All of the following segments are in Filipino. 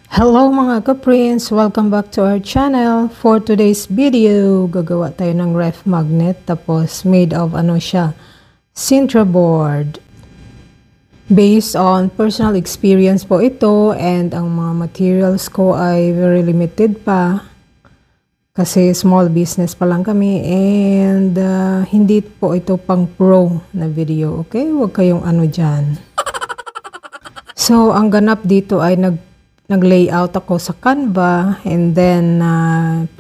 Hello mga ka-prince! Welcome back to our channel. For today's video, gagawa tayo ng ref magnet. Tapos made of siya, Sintra board. Based on personal experience po ito, and ang mga materials ko ay very limited pa. Kasi small business pa lang kami, and hindi po ito pang pro na video. Okay? Huwag kayong dyan. So, ang ganap dito ay nag-layout ako sa Canva, and then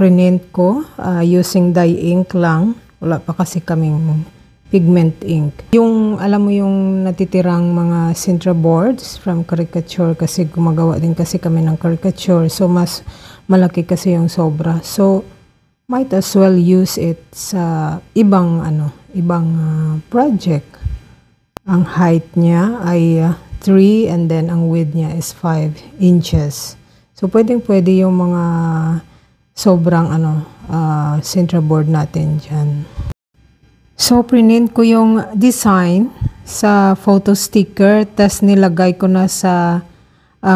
print ko using dye ink lang. Wala pa kasi kaming pigment ink. Yung alam mo yung natitirang mga Sintra boards from caricature, kasi gumagawa din kasi kami ng caricature. So mas malaki kasi yung sobra. So might as well use it sa ibang project. Ang height niya ay 3, and then ang width niya is 5 inches. So pwedeng-pwede yung mga sobrang Sintra board natin dyan. So print ko yung design sa photo sticker, tas nilagay ko na sa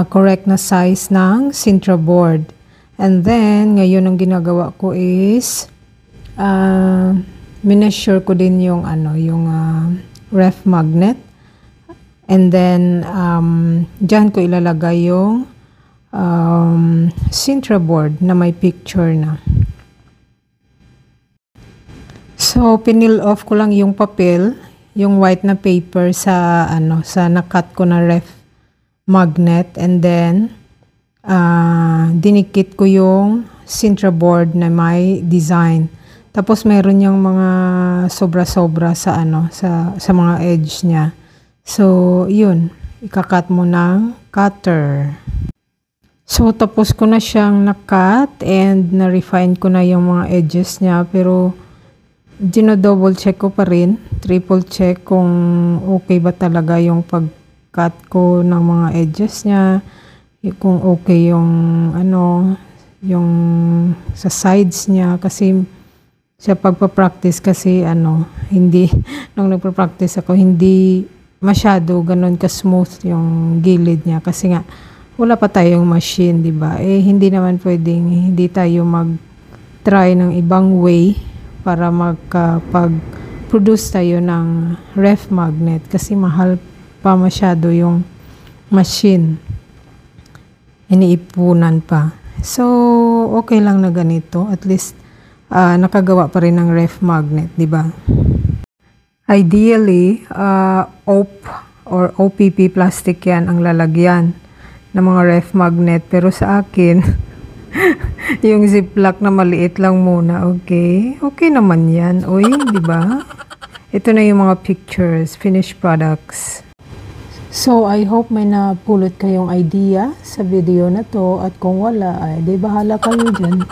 correct na size ng Sintra board. And then ngayon ang ginagawa ko is mineasure ko din yung ref magnet. And then, dyan ko ilalagay yung Sintra board na may picture na. So, pinil off ko lang yung papel, yung white na paper sa nakat ko na ref magnet. And then, dinikit ko yung Sintra board na may design. Tapos, meron yung mga sobra-sobra sa mga edge niya. So, yun. Ikakat mo ng cutter. So, tapos ko na siyang nakat and na-refine ko na yung mga edges niya. Pero, dino-double check ko pa rin. Triple check kung okay ba talaga yung pag-cut ko ng mga edges niya. Kung okay yung yung sa sides niya. Kasi, sa pagpa-practice kasi hindi, nung nagpa-practice ako, hindi masyado ganun ka-smooth yung gilid niya. Kasi nga, wala pa tayong machine, di ba? Hindi naman pwedeng, hindi tayo mag-try ng ibang way para magpag-produce tayo ng ref magnet. Kasi mahal pa masyado yung machine. Iniipunan pa. So, okay lang na ganito. At least, nakagawa pa rin ng ref magnet, di ba? Ideally, OPP plastic yan ang lalagyan ng mga ref magnet. Pero sa akin, yung ziplock na maliit lang muna, okay? Okay naman yan. Uy, di ba? Ito na yung mga pictures, finished products. So, I hope may napulot kayong idea sa video na to. At kung wala, ay di bahala kayo dyan.